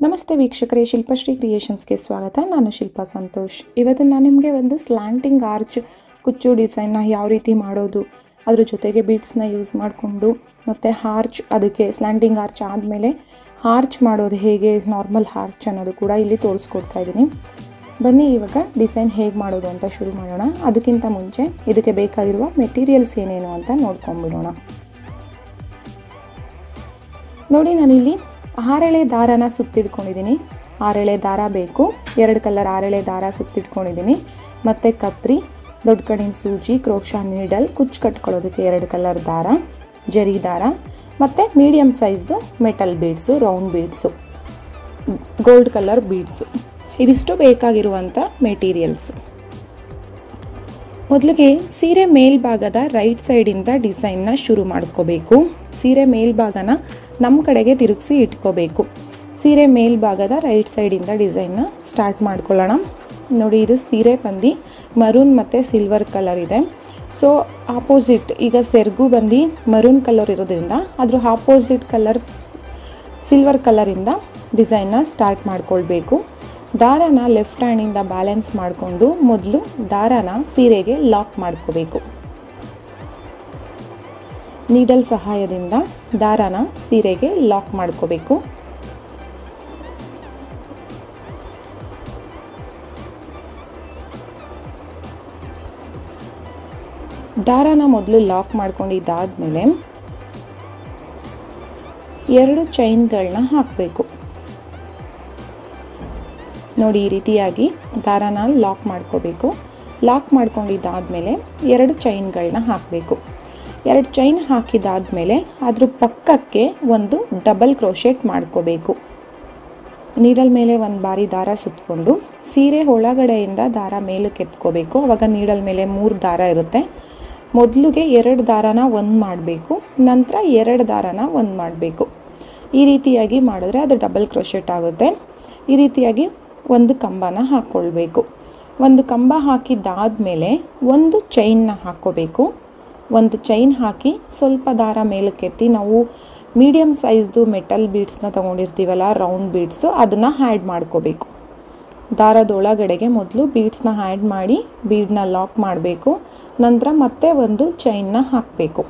ನಮಸ್ತೆ ವೀಕ್ಷಕರೇ, ಶಿಲ್ಪಶ್ರೀ ಕ್ರಿಯೇಷನ್ಸ್ಗೆ ಸ್ವಾಗತ. ನಾನು ಶಿಲ್ಪಾ ಸಂತೋಷ್. ಇವತ್ತು ನಾನು ನಿಮಗೆ ಒಂದು ಸ್ಲ್ಯಾಂಟಿಂಗ್ ಆರ್ಚ್ ಕುಚ್ಚು ಡಿಸೈನ್ನ ಯಾವ ರೀತಿ ಮಾಡೋದು, ಅದ್ರ ಜೊತೆಗೆ ಬೀಡ್ಸ್ನ ಯೂಸ್ ಮಾಡಿಕೊಂಡು ಮತ್ತು ಆರ್ಚ್, ಅದಕ್ಕೆ ಸ್ಲ್ಯಾಂಟಿಂಗ್ ಆರ್ಚ್ ಆದಮೇಲೆ ಆರ್ಚ್ ಮಾಡೋದು ಹೇಗೆ, ನಾರ್ಮಲ್ ಆರ್ಚ್ ಅನ್ನೋದು ಕೂಡ ಇಲ್ಲಿ ತೋರಿಸ್ಕೊಡ್ತಾ ಇದ್ದೀನಿ. ಬನ್ನಿ ಇವಾಗ ಡಿಸೈನ್ ಹೇಗೆ ಮಾಡೋದು ಅಂತ ಶುರು ಮಾಡೋಣ. ಅದಕ್ಕಿಂತ ಮುಂಚೆ ಇದಕ್ಕೆ ಬೇಕಾಗಿರುವ ಮೆಟೀರಿಯಲ್ಸ್ ಏನೇನು ಅಂತ ನೋಡ್ಕೊಂಡ್ಬಿಡೋಣ. ನೋಡಿ, ನಾನಿಲ್ಲಿ 6 ಎಳೆ ದಾರನ ಸುತ್ತಿಡ್ಕೊಂಡಿದ್ದೀನಿ. 6 ಎಳೆ ದಾರ ಬೇಕು, 2 ಕಲರ್ 6 ಎಳೆ ದಾರ ಸುತ್ತಿಟ್ಕೊಂಡಿದ್ದೀನಿ. ಮತ್ತು ಕತ್ರಿ, ದೊಡ್ಡ ಕಡಿನ ಸೂಜಿ, ಕ್ರೋಶಾ ನೀಡಲ್, ಕುಚ್ಚು ಕಟ್ಕೊಳ್ಳೋದಕ್ಕೆ 2 ಕಲರ್ ದಾರ, ಜರಿ ದಾರ ಮತ್ತು ಮೀಡಿಯಮ್ ಸೈಜ್ದು metal beads, round beads, gold colour beads. ಇದಿಷ್ಟು ಬೇಕಾಗಿರುವಂಥ ಮೆಟೀರಿಯಲ್ಸ್. ಮೊದಲಿಗೆ ಸೀರೆ ಮೇಲ್ಭಾಗದ ರೈಟ್ ಸೈಡಿಂದ ಡಿಸೈನ್ನ ಶುರು ಮಾಡ್ಕೋಬೇಕು. ಸೀರೆ ಮೇಲ್ಭಾಗನ ನಮ್ಮ ಕಡೆಗೆ ತಿರುಗಿಸಿ ಇಟ್ಕೋಬೇಕು. ಸೀರೆ ಮೇಲ್ಭಾಗದ ರೈಟ್ ಸೈಡಿಂದ ಡಿಸೈನ್ನ ಸ್ಟಾರ್ಟ್ ಮಾಡ್ಕೊಳ್ಳೋಣ. ನೋಡಿ, ಇದು ಸೀರೆ ಬಂದು ಮರೂನ್ ಮತ್ತು ಸಿಲ್ವರ್ ಕಲರ್ ಇದೆ. ಸೊ ಆಪೋಸಿಟ್, ಈಗ ಸೆರಗು ಬಂದು ಮರೂನ್ ಕಲರ್ ಇರೋದ್ರಿಂದ ಅದ್ರ ಆಪೋಸಿಟ್ ಕಲರ್ ಸಿಲ್ವರ್ ಕಲರಿಂದ ಡಿಸೈನ್ನ ಸ್ಟಾರ್ಟ್ ಮಾಡ್ಕೊಳ್ಬೇಕು. ದಾರನ ಲೆಫ್ಟ್ ಹ್ಯಾಂಡಿಂದ ಬ್ಯಾಲೆನ್ಸ್ ಮಾಡಿಕೊಂಡು ಮೊದಲು ದಾರನ ಸೀರೆಗೆ ಲಾಕ್ ಮಾಡ್ಕೋಬೇಕು. ನೀಡಲ್ ಸಹಾಯದಿಂದ ದಾರನ ಸೀರೆಗೆ ಲಾಕ್ ಮಾಡ್ಕೋಬೇಕು. ದಾರನ ಮೊದಲು ಲಾಕ್ ಮಾಡ್ಕೊಂಡಿದ್ದಾದಮೇಲೆ 2 ಚೈನ್ಗಳನ್ನ ಹಾಕಬೇಕು. ನೋಡಿ, ಈ ರೀತಿಯಾಗಿ ದಾರನ ಲಾಕ್ ಮಾಡ್ಕೋಬೇಕು. ಲಾಕ್ ಮಾಡ್ಕೊಂಡಿದ್ದಾದಮೇಲೆ 2 ಚೈನ್ಗಳನ್ನ ಹಾಕಬೇಕು. 2 ಚೈನ್ ಹಾಕಿದಾದಮೇಲೆ ಅದ್ರ ಪಕ್ಕಕ್ಕೆ ಒಂದು ಡಬಲ್ ಕ್ರೋಶೆಟ್ ಮಾಡ್ಕೋಬೇಕು. ನೀಡಲ್ ಮೇಲೆ ಒಂದು ಬಾರಿ ದಾರ ಸುತ್ತಕೊಂಡು ಸೀರೆ ಒಳಗಡೆಯಿಂದ ದಾರ ಮೇಲಕ್ಕೆ ಎತ್ಕೋಬೇಕು. ಆವಾಗ ನೀಡಲ್ ಮೇಲೆ 3 ದಾರ ಇರುತ್ತೆ. ಮೊದಲಿಗೆ 2 ದಾರನ ಒಂದು ಮಾಡಬೇಕು, ನಂತರ 2 ದಾರನ ಒಂದು ಮಾಡಬೇಕು. ಈ ರೀತಿಯಾಗಿ ಮಾಡಿದ್ರೆ ಅದು ಡಬಲ್ ಕ್ರೋಶೆಟ್ ಆಗುತ್ತೆ. ಈ ರೀತಿಯಾಗಿ ಒಂದು ಕಂಬನ ಹಾಕ್ಕೊಳ್ಬೇಕು. ಒಂದು ಕಂಬ ಹಾಕಿದ್ದಾದಮೇಲೆ ಒಂದು ಚೈನ್ನ ಹಾಕ್ಕೋಬೇಕು. ಒಂದು ಚೈನ್ ಹಾಕಿ ಸ್ವಲ್ಪ ದಾರ ಮೇಲಕ್ಕೆತ್ತಿ ನಾವು ಮೀಡಿಯಮ್ ಸೈಜ್ದು ಮೆಟಲ್ ಬೀಡ್ಸ್ನ ತೊಗೊಂಡಿರ್ತೀವಲ್ಲ, ರೌಂಡ್ ಬೀಡ್ಸು, ಅದನ್ನು ಆ್ಯಡ್ ಮಾಡ್ಕೋಬೇಕು. ದಾರದೊಳಗಡೆಗೆ ಮೊದಲು ಬೀಡ್ಸ್ನ ಆ್ಯಡ್ ಮಾಡಿ ಬೀಡನ್ನ ಲಾಕ್ ಮಾಡಬೇಕು. ನಂತರ ಮತ್ತೆ ಒಂದು ಚೈನ್ನ ಹಾಕಬೇಕು.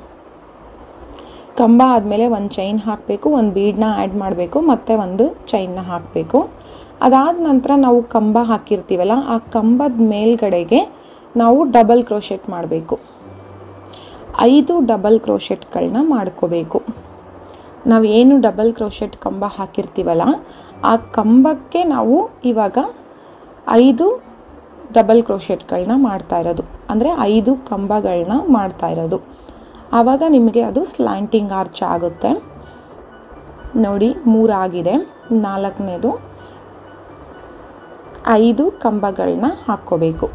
ಕಂಬ ಆದಮೇಲೆ ಒಂದು ಚೈನ್ ಹಾಕಬೇಕು, ಒಂದು ಬೀಡನ್ನ ಆ್ಯಡ್ ಮಾಡಬೇಕು, ಮತ್ತೆ ಒಂದು ಚೈನ್ನ ಹಾಕಬೇಕು. ಅದಾದ ನಂತರ ನಾವು ಕಂಬ ಹಾಕಿರ್ತೀವಲ್ಲ, ಆ ಕಂಬದ ಮೇಲ್ಗಡೆಗೆ ನಾವು ಡಬಲ್ ಕ್ರೋಶೆಟ್ ಮಾಡಬೇಕು. 5 ಡಬಲ್ ಕ್ರೋಶೆಟ್ಗಳನ್ನ ಮಾಡ್ಕೋಬೇಕು. ನಾವೇನು ಡಬಲ್ ಕ್ರೋಶೆಟ್ ಕಂಬ ಹಾಕಿರ್ತೀವಲ್ಲ, ಆ ಕಂಬಕ್ಕೆ ನಾವು ಇವಾಗ 5 ಡಬಲ್ ಕ್ರೋಶೆಟ್ಗಳನ್ನ ಮಾಡ್ತಾ ಇರೋದು, ಅಂದರೆ 5 ಕಂಬಗಳನ್ನ ಮಾಡ್ತಾ ಇರೋದು. ಆವಾಗ ನಿಮಗೆ ಅದು ಸ್ಲ್ಯಾಂಟಿಂಗ್ ಆರ್ಚ್ ಆಗುತ್ತೆ. ನೋಡಿ, 3 ಆಗಿದೆ. 4ನೇದು 5 ಕಂಬಗಳನ್ನ ಹಾಕ್ಕೋಬೇಕು.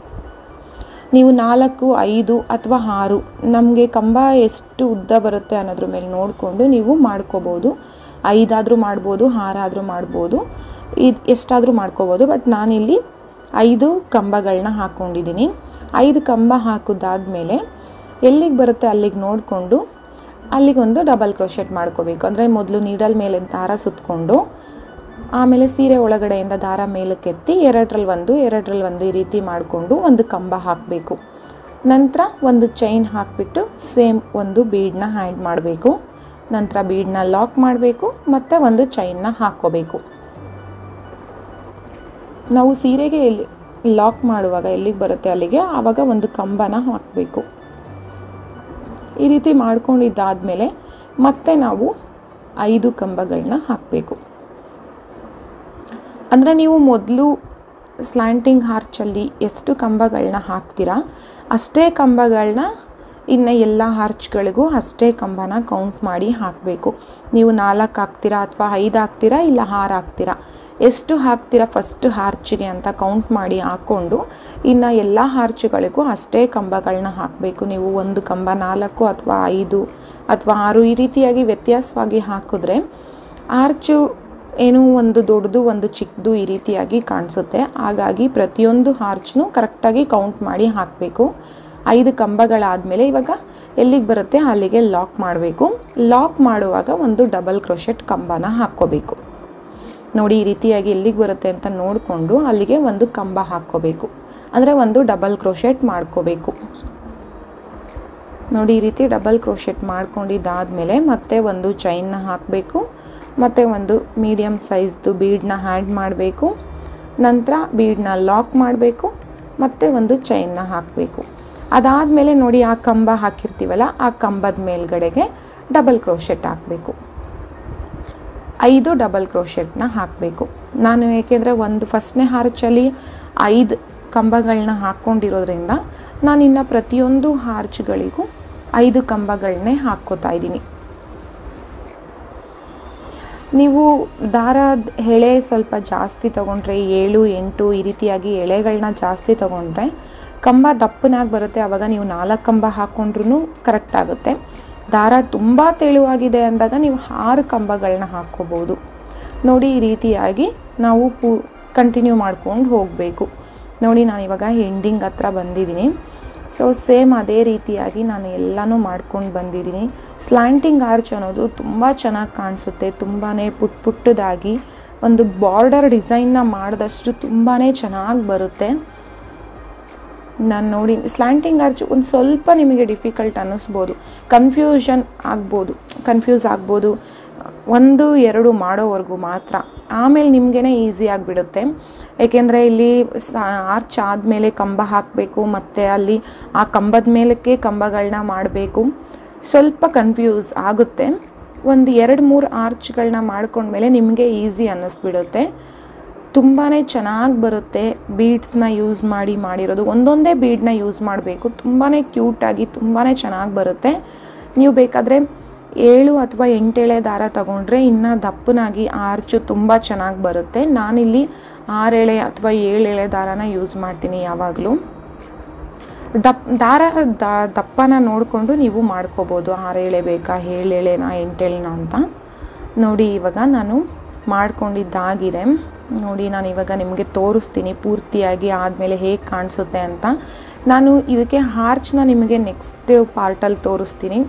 ನೀವು 4, 5 ಅಥವಾ 6, ನಮಗೆ ಕಂಬ ಎಷ್ಟು ಉದ್ದ ಬರುತ್ತೆ ಅನ್ನೋದ್ರ ಮೇಲೆ ನೋಡಿಕೊಂಡು ನೀವು ಮಾಡ್ಕೋಬೋದು. 5 ಆದರೂ ಮಾಡ್ಬೋದು, 6 ಆದರೂ ಮಾಡ್ಬೋದು, ಇದು ಎಷ್ಟಾದರೂ ಮಾಡ್ಕೋಬೋದು. ಬಟ್ ನಾನಿಲ್ಲಿ 5 ಕಂಬಗಳನ್ನ ಹಾಕ್ಕೊಂಡಿದ್ದೀನಿ. 5 ಕಂಬ ಹಾಕಿದಾದ್ಮೇಲೆ ಎಲ್ಲಿಗೆ ಬರುತ್ತೆ ಅಲ್ಲಿಗೆ ನೋಡಿಕೊಂಡು ಅಲ್ಲಿಗೊಂದು ಡಬಲ್ ಕ್ರೋಶೆಟ್ ಮಾಡ್ಕೋಬೇಕು. ಅಂದರೆ ಮೊದಲು ನೀಡಲ್ ಮೇಲೆ ದಾರ ಸುತ್ತಕೊಂಡು ಆಮೇಲೆ ಸೀರೆ ಒಳಗಡೆಯಿಂದ ದಾರ ಮೇಲಕ್ಕೆತ್ತಿ 2ರಲ್ಲಿ 1 ಈ ರೀತಿ ಮಾಡಿಕೊಂಡು ಒಂದು ಕಂಬ ಹಾಕಬೇಕು. ನಂತರ ಒಂದು ಚೈನ್ ಹಾಕಿಬಿಟ್ಟು ಸೇಮ್ ಒಂದು ಬೀಡನ್ನ ಆ್ಯಡ್ ಮಾಡಬೇಕು. ನಂತರ ಬೀಡನ್ನ ಲಾಕ್ ಮಾಡಬೇಕು, ಮತ್ತು ಒಂದು ಚೈನ್ನ ಹಾಕ್ಕೋಬೇಕು. ನಾವು ಸೀರೆಗೆ ಲಾಕ್ ಮಾಡುವಾಗ ಎಲ್ಲಿಗೆ ಬರುತ್ತೆ ಅಲ್ಲಿಗೆ ಆವಾಗ ಒಂದು ಕಂಬನ ಹಾಕಬೇಕು. ಈ ರೀತಿ ಮಾಡ್ಕೊಂಡಿದ್ದಾದಮೇಲೆ ಮತ್ತೆ ನಾವು 5 ಕಂಬಗಳನ್ನ ಹಾಕಬೇಕು. ಅಂದರೆ ನೀವು ಮೊದಲು ಸ್ಲ್ಯಾಂಟಿಂಗ್ ಆರ್ಚಲ್ಲಿ ಎಷ್ಟು ಕಂಬಗಳನ್ನ ಹಾಕ್ತೀರಾ ಅಷ್ಟೇ ಕಂಬಗಳನ್ನ ಇನ್ನು ಎಲ್ಲ ಆರ್ಚ್ಗಳಿಗೂ ಅಷ್ಟೇ ಕಂಬನ ಕೌಂಟ್ ಮಾಡಿ ಹಾಕಬೇಕು. ನೀವು 4 ಹಾಕ್ತೀರಾ ಅಥವಾ 5 ಹಾಕ್ತೀರಾ ಇಲ್ಲ 6 ಹಾಕ್ತೀರಾ, ಎಷ್ಟು ಹಾಕ್ತೀರಾ ಫಸ್ಟ್ ಆರ್ಚಿಗೆ ಅಂತ ಕೌಂಟ್ ಮಾಡಿ ಹಾಕ್ಕೊಂಡು ಇನ್ನು ಎಲ್ಲ ಆರ್ಚ್ಗಳಿಗೂ ಅಷ್ಟೇ ಕಂಬಗಳನ್ನ ಹಾಕಬೇಕು. ನೀವು ಒಂದು ಕಂಬ 4 ಅಥವಾ 5 ಅಥವಾ 6 ಈ ರೀತಿಯಾಗಿ ವ್ಯತ್ಯಾಸವಾಗಿ ಹಾಕಿದ್ರೆ ಆರ್ಚು ಏನು ಒಂದು ದೊಡ್ಡದು ಒಂದು ಚಿಕ್ಕದು ಈ ರೀತಿಯಾಗಿ ಕಾಣಿಸುತ್ತೆ. ಹಾಗಾಗಿ ಪ್ರತಿಯೊಂದು ಆರ್ಚ್ನೂ ಕರೆಕ್ಟಾಗಿ ಕೌಂಟ್ ಮಾಡಿ ಹಾಕಬೇಕು. 5 ಕಂಬಗಳಾದಮೇಲೆ ಇವಾಗ ಎಲ್ಲಿಗೆ ಬರುತ್ತೆ ಅಲ್ಲಿಗೆ ಲಾಕ್ ಮಾಡಬೇಕು. ಲಾಕ್ ಮಾಡುವಾಗ ಒಂದು ಡಬಲ್ ಕ್ರೋಶೆಟ್ ಕಂಬನ ಹಾಕ್ಕೋಬೇಕು. ನೋಡಿ ಈ ರೀತಿಯಾಗಿ ಎಲ್ಲಿಗೆ ಬರುತ್ತೆ ಅಂತ ನೋಡಿಕೊಂಡು ಅಲ್ಲಿಗೆ ಒಂದು ಕಂಬ ಹಾಕ್ಕೋಬೇಕು, ಅಂದರೆ ಒಂದು ಡಬಲ್ ಕ್ರೋಶೆಟ್ ಮಾಡ್ಕೋಬೇಕು. ನೋಡಿ ಈ ರೀತಿ ಡಬಲ್ ಕ್ರೋಶೆಟ್ ಮಾಡ್ಕೊಂಡಿದ್ದಾದಮೇಲೆ ಮತ್ತೆ ಒಂದು ಚೈನ್ನ ಹಾಕಬೇಕು, ಮತ್ತು ಒಂದು ಮೀಡಿಯಮ್ ಸೈಜ್ದು ಬೀಡನ್ನ ಆ್ಯಡ್ ಮಾಡಬೇಕು. ನಂತರ ಬೀಡನ್ನ ಲಾಕ್ ಮಾಡಬೇಕು, ಮತ್ತು ಒಂದು ಚೈನ್ನ ಹಾಕಬೇಕು. ಅದಾದಮೇಲೆ ನೋಡಿ ಆ ಕಂಬ ಹಾಕಿರ್ತೀವಲ್ಲ, ಆ ಕಂಬದ ಮೇಲ್ಗಡೆಗೆ ಡಬಲ್ ಕ್ರೋಶೆಟ್ ಹಾಕಬೇಕು. 5 ಡಬಲ್ ಕ್ರೋಶೆಟ್ನ ಹಾಕಬೇಕು. ನಾನು ಏಕೆಂದರೆ ಒಂದು ಫಸ್ಟ್ನೇ ಹಾರ್ಚಲ್ಲಿ 5 ಕಂಬಗಳನ್ನ ಹಾಕ್ಕೊಂಡಿರೋದ್ರಿಂದ ನಾನಿನ್ನು ಪ್ರತಿಯೊಂದು ಹಾರ್ಚ್ಗಳಿಗೂ 5 ಕಂಬಗಳನ್ನೇ ಹಾಕ್ಕೋತಾ ಇದ್ದೀನಿ. ನೀವು ದಾರದ ಎಳೆ ಸ್ವಲ್ಪ ಜಾಸ್ತಿ ತೊಗೊಂಡ್ರೆ 7, 8 ಈ ರೀತಿಯಾಗಿ ಎಳೆಗಳನ್ನ ಜಾಸ್ತಿ ತೊಗೊಂಡ್ರೆ ಕಂಬ ದಪ್ಪನಾಗಿ ಬರುತ್ತೆ. ಆವಾಗ ನೀವು 4 ಕಂಬ ಹಾಕ್ಕೊಂಡ್ರೂ ಕರೆಕ್ಟ್ ಆಗುತ್ತೆ. ದಾರ ತುಂಬ ತೆಳುವಾಗಿದೆ ಅಂದಾಗ ನೀವು 6 ಕಂಬಗಳನ್ನ ಹಾಕ್ಕೋಬೋದು. ನೋಡಿ ಈ ರೀತಿಯಾಗಿ ನಾವು ಕಂಟಿನ್ಯೂ ಮಾಡ್ಕೊಂಡು ಹೋಗಬೇಕು. ನೋಡಿ ನಾನಿವಾಗ ಎಂಡಿಂಗ್ ಹತ್ರ ಬಂದಿದ್ದೀನಿ. ಸೊ ಸೇಮ್ ಅದೇ ರೀತಿಯಾಗಿ ನಾನು ಎಲ್ಲನೂ ಮಾಡ್ಕೊಂಡು ಬಂದಿದ್ದೀನಿ. ಸ್ಲ್ಯಾಂಟಿಂಗ್ ಆರ್ಚ್ ಅನ್ನೋದು ತುಂಬ ಚೆನ್ನಾಗಿ ಕಾಣಿಸುತ್ತೆ. ತುಂಬಾ ಪುಟ್ಟದಾಗಿ ಒಂದು ಬಾರ್ಡರ್ ಡಿಸೈನ್ನ ಮಾಡಿದಷ್ಟು ತುಂಬಾ ಚೆನ್ನಾಗಿ ಬರುತ್ತೆ. ನಾನು ನೋಡಿ ಸ್ಲ್ಯಾಂಟಿಂಗ್ ಆರ್ಚ್ ಒಂದು ಸ್ವಲ್ಪ ನಿಮಗೆ ಡಿಫಿಕಲ್ಟ್ ಅನ್ನಿಸ್ಬೋದು, ಕನ್ಫ್ಯೂಸ್ ಆಗ್ಬೋದು 1-2 ಮಾಡೋವರೆಗೂ ಮಾತ್ರ. ಆಮೇಲೆ ನಿಮಗೇ ಈಸಿ ಆಗಿಬಿಡುತ್ತೆ. ಏಕೆಂದರೆ ಇಲ್ಲಿ ಆರ್ಚ್ ಆದಮೇಲೆ ಕಂಬ ಹಾಕಬೇಕು, ಮತ್ತು ಅಲ್ಲಿ ಆ ಕಂಬದ ಮೇಲಕ್ಕೆ ಕಂಬಗಳನ್ನ ಮಾಡಬೇಕು. ಸ್ವಲ್ಪ ಕನ್ಫ್ಯೂಸ್ ಆಗುತ್ತೆ. ಒಂದು 2-3 ಆರ್ಚ್ಗಳನ್ನ ಮಾಡ್ಕೊಂಡ್ಮೇಲೆ ನಿಮಗೆ ಈಸಿ ಅನ್ನಿಸ್ಬಿಡುತ್ತೆ. ತುಂಬಾ ಚೆನ್ನಾಗಿ ಬರುತ್ತೆ. ಬೀಡ್ಸ್ನ ಯೂಸ್ ಮಾಡಿರೋದು, ಒಂದೊಂದೇ ಬೀಡನ್ನ ಯೂಸ್ ಮಾಡಬೇಕು. ತುಂಬಾ ಕ್ಯೂಟಾಗಿ ತುಂಬಾ ಚೆನ್ನಾಗಿ ಬರುತ್ತೆ. ನೀವು ಬೇಕಾದರೆ 7 ಅಥವಾ 8 ಎಳೆ ದಾರ ತಗೊಂಡ್ರೆ ಇನ್ನೂ ದಪ್ಪನಾಗಿ ಆರ್ಚು ತುಂಬ ಚೆನ್ನಾಗಿ ಬರುತ್ತೆ. ನಾನಿಲ್ಲಿ 6 ಎಳೆ ಅಥವಾ 7 ಎಳೆ ದಾರನ ಯೂಸ್ ಮಾಡ್ತೀನಿ ಯಾವಾಗಲೂ. ದಪ್ಪನ ನೋಡಿಕೊಂಡು ನೀವು ಮಾಡ್ಕೋಬೋದು. 6 ಎಳೆ ಬೇಕಾ, 7 ಎಳೆನಾ, 8 ಎಳೆನ ಅಂತ. ನೋಡಿ ಇವಾಗ ನಾನು ಮಾಡ್ಕೊಂಡಿದ್ದಾಗಿದೆ. ನೋಡಿ ನಾನು ಇವಾಗ ನಿಮಗೆ ತೋರಿಸ್ತೀನಿ ಪೂರ್ತಿಯಾಗಿ ಆದಮೇಲೆ ಹೇಗೆ ಕಾಣಿಸುತ್ತೆ ಅಂತ. ನಾನು ಇದಕ್ಕೆ ಆರ್ಚ್ನ ನಿಮಗೆ ನೆಕ್ಸ್ಟ್ ಪಾರ್ಟಲ್ಲಿ ತೋರಿಸ್ತೀನಿ.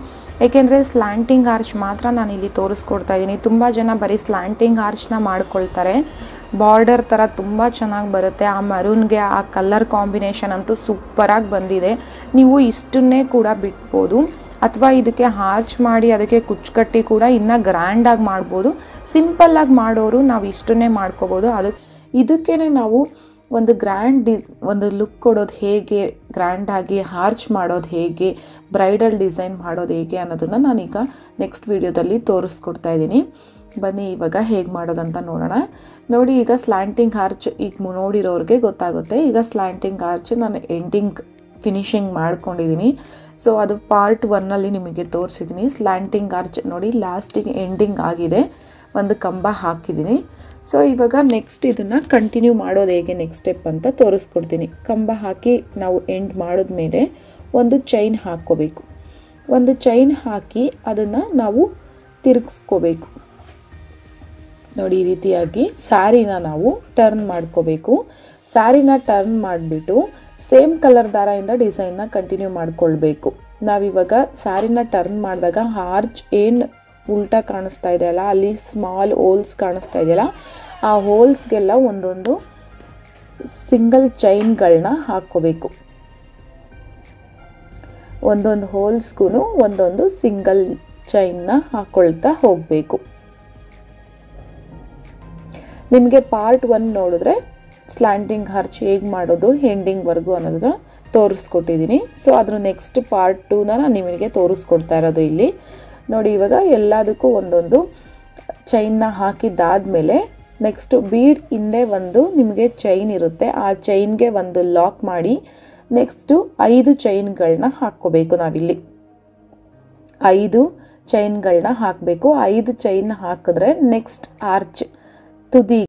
ಏಕೆಂದರೆ ಸ್ಲ್ಯಾಂಟಿಂಗ್ ಆರ್ಚ್ ಮಾತ್ರ ನಾನಿಲ್ಲಿ ತೋರಿಸ್ಕೊಡ್ತಾ ಇದ್ದೀನಿ. ತುಂಬ ಜನ ಬರೀ ಸ್ಲ್ಯಾಂಟಿಂಗ್ ಆರ್ಚ್ನ ಮಾಡ್ಕೊಳ್ತಾರೆ. ಬಾರ್ಡರ್ ಥರ ತುಂಬ ಚೆನ್ನಾಗಿ ಬರುತ್ತೆ. ಆ ಮರೂನ್ಗೆ ಆ ಕಲರ್ ಕಾಂಬಿನೇಷನ್ ಅಂತೂ ಸೂಪರಾಗಿ ಬಂದಿದೆ. ನೀವು ಇಷ್ಟನ್ನೇ ಕೂಡ ಬಿಡ್ಬೋದು, ಅಥವಾ ಇದಕ್ಕೆ ಆರ್ಚ್ ಮಾಡಿ ಅದಕ್ಕೆ ಕುಚ್ಚುಕಟ್ಟಿ ಕೂಡ ಇನ್ನೂ ಗ್ರ್ಯಾಂಡಾಗಿ ಮಾಡ್ಬೋದು. ಸಿಂಪಲ್ಲಾಗಿ ಮಾಡೋರು ನಾವು ಇಷ್ಟನ್ನೇ ಮಾಡ್ಕೋಬೋದು. ಇದಕ್ಕೇ ನಾವು ಒಂದು ಲುಕ್ ಕೊಡೋದು ಹೇಗೆ, ಗ್ರ್ಯಾಂಡಾಗಿ ಆರ್ಚ್ ಮಾಡೋದು ಹೇಗೆ, ಬ್ರೈಡಲ್ ಡಿಸೈನ್ ಮಾಡೋದು ಹೇಗೆ ಅನ್ನೋದನ್ನು ನಾನೀಗ ನೆಕ್ಸ್ಟ್ ವಿಡಿಯೋದಲ್ಲಿ ತೋರಿಸ್ಕೊಡ್ತಾ ಇದ್ದೀನಿ. ಬನ್ನಿ ಇವಾಗ ಹೇಗೆ ಮಾಡೋದಂತ ನೋಡೋಣ. ನೋಡಿ ಈಗ ಸ್ಲ್ಯಾಂಟಿಂಗ್ ಆರ್ಚ್ ಈಗ ನೋಡಿರೋರಿಗೆ ಗೊತ್ತಾಗುತ್ತೆ. ಈಗ ಸ್ಲ್ಯಾಂಟಿಂಗ್ ಆರ್ಚ್ ನಾನು ಫಿನಿಶಿಂಗ್ ಮಾಡ್ಕೊಂಡಿದ್ದೀನಿ. ಸೊ ಅದು ಪಾರ್ಟ್ 1ಅಲ್ಲಿ ನಿಮಗೆ ತೋರಿಸಿದ್ದೀನಿ. ಸ್ಲ್ಯಾಂಟಿಂಗ್ ಆರ್ಚ್ ನೋಡಿ ಲಾಸ್ಟಿಗೆ ಎಂಡಿಂಗ್ ಆಗಿದೆ, ಒಂದು ಕಂಬ ಹಾಕಿದ್ದೀನಿ. ಸೊ ಇವಾಗ ನೆಕ್ಸ್ಟ್ ಇದನ್ನು ಕಂಟಿನ್ಯೂ ಮಾಡೋದು ಹೇಗೆ ನೆಕ್ಸ್ಟ್ ಸ್ಟೆಪ್ ಅಂತ ತೋರಿಸ್ಕೊಡ್ತೀನಿ. ಕಂಬ ಹಾಕಿ ನಾವು ಎಂಡ್ ಮಾಡಿದ್ಮೇಲೆ ಒಂದು ಚೈನ್ ಹಾಕ್ಕೋಬೇಕು. ಒಂದು ಚೈನ್ ಹಾಕಿ ಅದನ್ನು ನಾವು ತಿರುಗಿಸ್ಕೋಬೇಕು. ನೋಡಿ ಈ ರೀತಿಯಾಗಿ ಸ್ಯಾರಿನ ನಾವು ಟರ್ನ್ ಮಾಡ್ಕೋಬೇಕು. ಸ್ಯಾರಿನ ಟರ್ನ್ ಮಾಡಿಬಿಟ್ಟು ಸೇಮ್ ಕಲರ್ ದಾರದಿಂದ ಡಿಸೈನ್ನ ಕಂಟಿನ್ಯೂ ಮಾಡ್ಕೊಳ್ಬೇಕು. ನಾವಿವಾಗ ಸ್ಯಾರಿನ ಟರ್ನ್ ಮಾಡಿದಾಗ ಆರ್ಚ್ ಏನು ಉಲ್ಟಾ ಕಾಣಿಸ್ತಾ ಇದೆಯಲ್ಲ, ಅಲ್ಲಿ ಸ್ಮಾಲ್ ಹೋಲ್ಸ್ ಕಾಣಿಸ್ತಾ ಇದೆಯಲ್ಲ, ಆ ಹೋಲ್ಸ್ಗೆಲ್ಲ ಒಂದೊಂದು ಸಿಂಗಲ್ ಚೈನ್ಗಳನ್ನ ಹಾಕ್ಕೋಬೇಕು. ಒಂದೊಂದು ಹೋಲ್ಸ್ಗೂ ಒಂದೊಂದು ಸಿಂಗಲ್ ಚೈನ್ನ ಹಾಕ್ಕೊಳ್ತಾ ಹೋಗಬೇಕು. ನಿಮಗೆ ಪಾರ್ಟ್ 1 ನೋಡಿದ್ರೆ ಸ್ಲ್ಯಾಂಟಿಂಗ್ ಆರ್ಚ್ ಹೇಗೆ ಮಾಡೋದು ಎಂಡಿಂಗ್ವರೆಗೂ ಅನ್ನೋದನ್ನ ತೋರಿಸ್ಕೊಟ್ಟಿದ್ದೀನಿ. ಸೊ ಅದ್ರ ನೆಕ್ಸ್ಟ್ ಪಾರ್ಟ್ 2ನ ನಾನು ನಿಮಗೆ ತೋರಿಸ್ಕೊಡ್ತಾ ಇರೋದು ಇಲ್ಲಿ. ನೋಡಿ ಇವಾಗ ಎಲ್ಲದಕ್ಕೂ ಒಂದೊಂದು ಚೈನ್ನ ಹಾಕಿದ್ದಾದಮೇಲೆ ನೆಕ್ಸ್ಟು ಬೀಡ್ ಹಿಂದೆ ಒಂದು ನಿಮಗೆ ಚೈನ್ ಇರುತ್ತೆ, ಆ ಚೈನ್ಗೆ ಒಂದು ಲಾಕ್ ಮಾಡಿ ನೆಕ್ಸ್ಟು 5 ಚೈನ್ಗಳನ್ನ ಹಾಕ್ಕೋಬೇಕು. ನಾವಿಲ್ಲಿ 5 ಚೈನ್ಗಳನ್ನ ಹಾಕಬೇಕು. 5 ಚೈನ್ ಹಾಕಿದ್ರೆ ನೆಕ್ಸ್ಟ್ ಆರ್ಚ್ ತುದಿ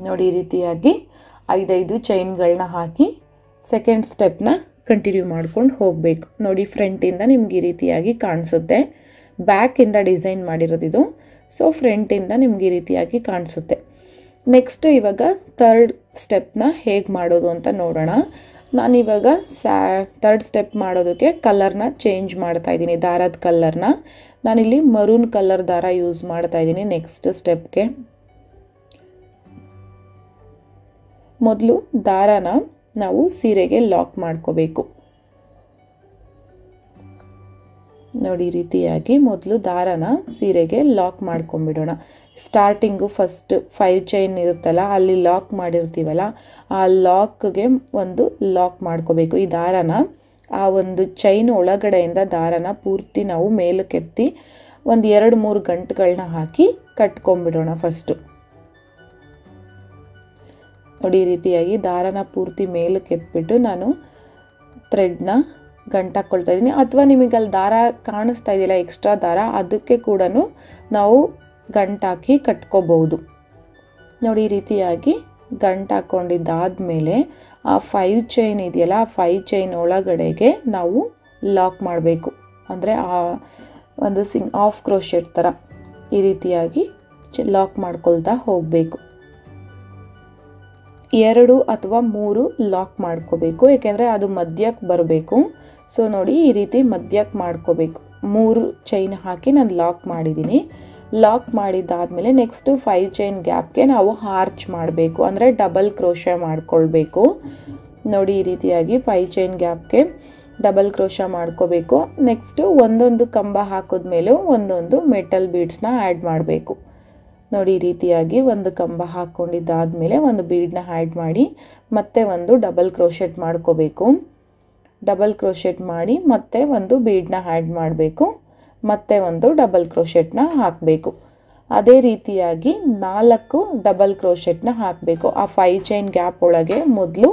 ನೋಡಿ ಈ ರೀತಿಯಾಗಿ 5 ಚೈನ್ಗಳನ್ನ ಹಾಕಿ ಸೆಕೆಂಡ್ ಸ್ಟೆಪ್ನ ಕಂಟಿನ್ಯೂ ಮಾಡ್ಕೊಂಡು ಹೋಗಬೇಕು. ನೋಡಿ ಫ್ರಂಟಿಂದ ನಿಮ್ಗೆ ಈ ರೀತಿಯಾಗಿ ಕಾಣಿಸುತ್ತೆ. ಬ್ಯಾಕಿಂದ ಡಿಸೈನ್ ಮಾಡಿರೋದಿದು. ಸೊ ಫ್ರಂಟಿಂದ ನಿಮ್ಗೆ ಈ ರೀತಿಯಾಗಿ ಕಾಣಿಸುತ್ತೆ. ನೆಕ್ಸ್ಟ್ ಇವಾಗ ಥರ್ಡ್ ಸ್ಟೆಪ್ನ ಹೇಗೆ ಮಾಡೋದು ಅಂತ ನೋಡೋಣ. ನಾನಿವಾಗ ಥರ್ಡ್ ಸ್ಟೆಪ್ ಮಾಡೋದಕ್ಕೆ ಕಲರ್ನ ಚೇಂಜ್ ಮಾಡ್ತಾ ಇದ್ದೀನಿ. ದಾರದ ಕಲರ್ನ ನಾನಿಲ್ಲಿ ಮರೂನ್ ಕಲರ್ ದಾರ ಯೂಸ್ ಮಾಡ್ತಾ ಇದ್ದೀನಿ. ನೆಕ್ಸ್ಟ್ ಸ್ಟೆಪ್ಗೆ ಮೊದಲು ದಾರಾನ ನಾವು ಸೀರೆಗೆ ಲಾಕ್ ಮಾಡ್ಕೋಬೇಕು. ನೋಡಿ ಈ ರೀತಿಯಾಗಿ ಮೊದಲು ದಾರಾನ ಸೀರೆಗೆ ಲಾಕ್ ಮಾಡ್ಕೊಂಡ್ಬಿಡೋಣ. ಸ್ಟಾರ್ಟಿಂಗು ಫಸ್ಟ್ 5 ಚೈನ್ ಇರುತ್ತಲ್ಲ, ಅಲ್ಲಿ ಲಾಕ್ ಮಾಡಿರ್ತೀವಲ್ಲ, ಆ ಲಾಕ್ಗೆ ಒಂದು ಲಾಕ್ ಮಾಡ್ಕೋಬೇಕು. ಈ ದಾರಾನ ಆ ಒಂದು ಚೈನ್ ಒಳಗಡೆಯಿಂದ ದಾರಾನ ಪೂರ್ತಿ ನಾವು ಮೇಲಕ್ಕೆತ್ತಿ ಒಂದು 2-3 ಗಂಟುಗಳನ್ನ ಹಾಕಿ ಕಟ್ಕೊಂಡ್ಬಿಡೋಣ. ಫಸ್ಟು ನೋಡಿ ಈ ರೀತಿಯಾಗಿ ದಾರಾನ ಪೂರ್ತಿ ಮೇಲಕ್ಕೆ ಎತ್ಬಿಟ್ಟು ನಾನು ಥ್ರೆಡ್ನ ಗಂಟು ಹಾಕ್ಕೊಳ್ತಾ ಇದ್ದೀನಿ. ಅಥವಾ ನಿಮಗೆ ಅಲ್ಲಿ ದಾರ ಕಾಣಿಸ್ತಾ ಇದೆಯಲ್ಲ ಎಕ್ಸ್ಟ್ರಾ ದಾರ, ಅದಕ್ಕೆ ಕೂಡ ನಾವು ಗಂಟು ಹಾಕಿ ಕಟ್ಕೋಬಹುದು. ನೋಡಿ ಈ ರೀತಿಯಾಗಿ ಗಂಟು ಹಾಕ್ಕೊಂಡಿದ್ದಾದಮೇಲೆ ಆ 5 ಚೈನ್ ಇದೆಯಲ್ಲ, ಆ 5 ಚೈನ್ ಒಳಗಡೆಗೆ ನಾವು ಲಾಕ್ ಮಾಡಬೇಕು. ಅಂದರೆ ಆ ಒಂದು ಹಾಫ್ ಕ್ರೋಶೆಟ್ ಥರ ಈ ರೀತಿಯಾಗಿ ಲಾಕ್ ಮಾಡ್ಕೊಳ್ತಾ ಹೋಗಬೇಕು. 2 ಅಥವಾ 3 ಲಾಕ್ ಮಾಡ್ಕೋಬೇಕು, ಏಕೆಂದರೆ ಅದು ಮಧ್ಯಕ್ಕೆ ಬರಬೇಕು. ಸೊ ನೋಡಿ ಈ ರೀತಿ ಮಧ್ಯಕ್ಕೆ ಮಾಡ್ಕೋಬೇಕು. 3 ಚೈನ್ ಹಾಕಿ ನಾನು ಲಾಕ್ ಮಾಡಿದ್ದೀನಿ. ಲಾಕ್ ಮಾಡಿದ್ದಾದಮೇಲೆ ನೆಕ್ಸ್ಟು 5 ಚೈನ್ ಗ್ಯಾಪ್ಗೆ ನಾವು ಆರ್ಚ್ ಮಾಡಬೇಕು, ಅಂದರೆ ಡಬಲ್ ಕ್ರೋಶೆ ಮಾಡ್ಕೊಳ್ಬೇಕು. ನೋಡಿ ಈ ರೀತಿಯಾಗಿ 5 ಚೈನ್ ಗ್ಯಾಪ್ಗೆ ಡಬಲ್ ಕ್ರೋಶ ಮಾಡ್ಕೋಬೇಕು. ನೆಕ್ಸ್ಟು ಒಂದೊಂದು ಕಂಬ ಹಾಕಿದ್ಮೇಲೂ ಒಂದೊಂದು ಮೆಟಲ್ ಬೀಡ್ಸ್ನ ಆ್ಯಡ್ ಮಾಡಬೇಕು. ನೋಡಿ ಈ ರೀತಿಯಾಗಿ ಒಂದು ಕಂಬ ಹಾಕ್ಕೊಂಡಿದ್ದಾದಮೇಲೆ ಒಂದು ಬೀಡನ್ನ ಆ್ಯಡ್ ಮಾಡಿ ಮತ್ತೆ ಒಂದು ಡಬಲ್ ಕ್ರೋಶೆಟ್ ಮಾಡ್ಕೋಬೇಕು. ಡಬಲ್ ಕ್ರೋಶೆಟ್ ಮಾಡಿ ಮತ್ತೆ ಒಂದು ಬೀಡನ್ನ ಆ್ಯಡ್ ಮಾಡಬೇಕು, ಮತ್ತೆ ಒಂದು ಡಬಲ್ ಕ್ರೋಶೆಟ್ನ ಹಾಕಬೇಕು. ಅದೇ ರೀತಿಯಾಗಿ 4 ಡಬಲ್ ಕ್ರೋಶೆಟ್ನ ಹಾಕಬೇಕು. ಆ 5 ಚೈನ್ ಗ್ಯಾಪ್ ಒಳಗೆ ಮೊದಲು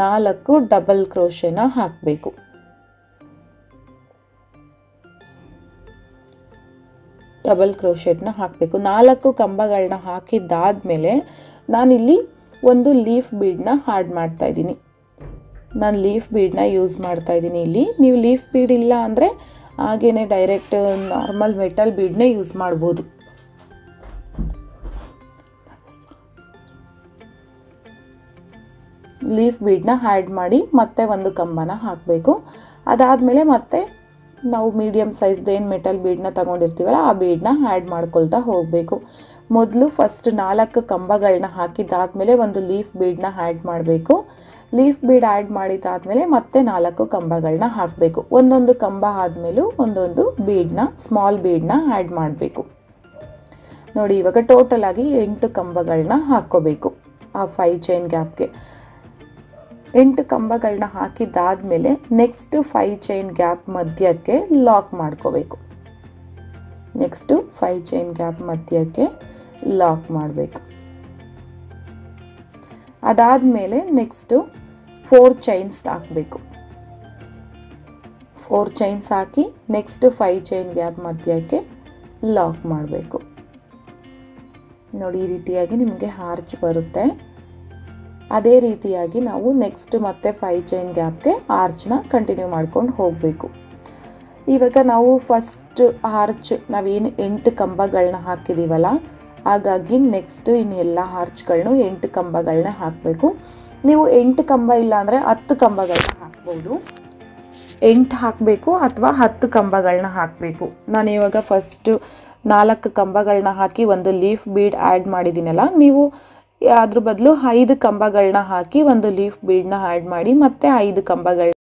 4 ಡಬಲ್ ಕ್ರೋಶೆನ ಹಾಕಬೇಕು. ಡಬಲ್ ಕ್ರೋಶೆಟ್ನ ಹಾಕಬೇಕು. 4 ಕಂಬಗಳನ್ನ ಹಾಕಿದ್ದಾದಮೇಲೆ ನಾನಿಲ್ಲಿ ಒಂದು ಲೀಫ್ ಬೀಡನ್ನ ಆ್ಯಡ್ ಮಾಡ್ತಾ ಇದ್ದೀನಿ. ನಾನು ಲೀಫ್ ಬೀಡನ್ನ ಯೂಸ್ ಮಾಡ್ತಾ ಇದ್ದೀನಿ ಇಲ್ಲಿ. ನೀವು ಲೀಫ್ ಬೀಡ್ ಇಲ್ಲ ಅಂದರೆ ಹಾಗೇ ಡೈರೆಕ್ಟ್ ನಾರ್ಮಲ್ ಮೆಟಲ್ ಬೀಡನ್ನೇ ಯೂಸ್ ಮಾಡ್ಬೋದು. ಲೀಫ್ ಬೀಡನ್ನ ಆ್ಯಡ್ ಮಾಡಿ ಮತ್ತೆ ಒಂದು ಕಂಬನ ಹಾಕಬೇಕು. ಅದಾದಮೇಲೆ ಮತ್ತೆ ನಾವು ಮೀಡಿಯಮ್ ಸೈಜ್ದು ಏನು ಮೆಟಲ್ ಬೀಡನ್ನ ತಗೊಂಡಿರ್ತೀವಲ್ಲ ಆ ಬೀಡನ್ನ ಆ್ಯಡ್ ಮಾಡ್ಕೊಳ್ತಾ ಹೋಗಬೇಕು. ಮೊದಲು ಫಸ್ಟ್ 4 ಕಂಬಗಳನ್ನ ಹಾಕಿದ್ದಾದಮೇಲೆ ಒಂದು ಲೀಫ್ ಬೀಡನ್ನ ಆ್ಯಡ್ ಮಾಡಬೇಕು. ಲೀಫ್ ಬೀಡ್ ಆ್ಯಡ್ ಮಾಡಿದ್ದಾದಮೇಲೆ ಮತ್ತೆ 4 ಕಂಬಗಳನ್ನ ಹಾಕಬೇಕು. ಒಂದೊಂದು ಕಂಬ ಆದಮೇಲೂ ಒಂದೊಂದು ಬೀಡನ್ನ ಸ್ಮಾಲ್ ಬೀಡನ್ನ ಆ್ಯಡ್ ಮಾಡಬೇಕು. ನೋಡಿ ಇವಾಗ ಟೋಟಲ್ ಆಗಿ 8 ಕಂಬಗಳನ್ನ ಹಾಕ್ಕೋಬೇಕು. ಆ 5 ಚೈನ್ ಗ್ಯಾಪ್ಗೆ 8 ಕಂಬಗಳನ್ನ ಹಾಕಿದ್ದಾದಮೇಲೆ ನೆಕ್ಸ್ಟ್ 5 ಚೈನ್ ಗ್ಯಾಪ್ ಮಧ್ಯಕ್ಕೆ ಲಾಕ್ ಮಾಡ್ಕೋಬೇಕು. ನೆಕ್ಸ್ಟು 5 ಚೈನ್ ಗ್ಯಾಪ್ ಮಧ್ಯಕ್ಕೆ ಲಾಕ್ ಮಾಡಬೇಕು. ಅದಾದಮೇಲೆ ನೆಕ್ಸ್ಟು 4 ಚೈನ್ಸ್ ಹಾಕಬೇಕು. 4 ಚೈನ್ಸ್ ಹಾಕಿ ನೆಕ್ಸ್ಟ್ 5 ಚೈನ್ ಗ್ಯಾಪ್ ಮಧ್ಯಕ್ಕೆ ಲಾಕ್ ಮಾಡಬೇಕು. ನೋಡಿ ಈ ರೀತಿಯಾಗಿ ನಿಮಗೆ ಆರ್ಚ್ ಬರುತ್ತೆ. ಅದೇ ರೀತಿಯಾಗಿ ನಾವು ನೆಕ್ಸ್ಟ್ ಮತ್ತೆ 5 ಚೈನ್ ಗ್ಯಾಪ್ಗೆ ಆರ್ಚ್ನ ಕಂಟಿನ್ಯೂ ಮಾಡ್ಕೊಂಡು ಹೋಗಬೇಕು. ಇವಾಗ ನಾವು ಫಸ್ಟ್ ಆರ್ಚ್ ನಾವೇನು 8 ಕಂಬಗಳನ್ನ ಹಾಕಿದ್ದೀವಲ್ಲ, ಹಾಗಾಗಿ ನೆಕ್ಸ್ಟ್ ಇನ್ನು ಎಲ್ಲ ಆರ್ಚ್ಗಳನ್ನೂ 8 ಕಂಬಗಳನ್ನ ಹಾಕಬೇಕು. ನೀವು 8 ಕಂಬ ಇಲ್ಲ ಅಂದರೆ 10 ಕಂಬಗಳನ್ನ ಹಾಕ್ಬೋದು. 8 ಹಾಕಬೇಕು ಅಥವಾ 10 ಕಂಬಗಳನ್ನ ಹಾಕಬೇಕು. ನಾನು ಇವಾಗ ಫಸ್ಟು 4 ಕಂಬಗಳನ್ನ ಹಾಕಿ ಒಂದು ಲೀಫ್ ಬೀಡ್ ಆ್ಯಡ್ ಮಾಡಿದ್ದೀನಲ್ಲ, ನೀವು ಅದ್ರ ಬದಲು 5 ಕಂಬಗಳನ್ನ ಹಾಕಿ ಒಂದು ಲೀಫ್ ಬೀಡನ್ನ ಆ್ಯಡ್ ಮಾಡಿ ಮತ್ತೆ 5 ಕಂಬಗಳನ್ನ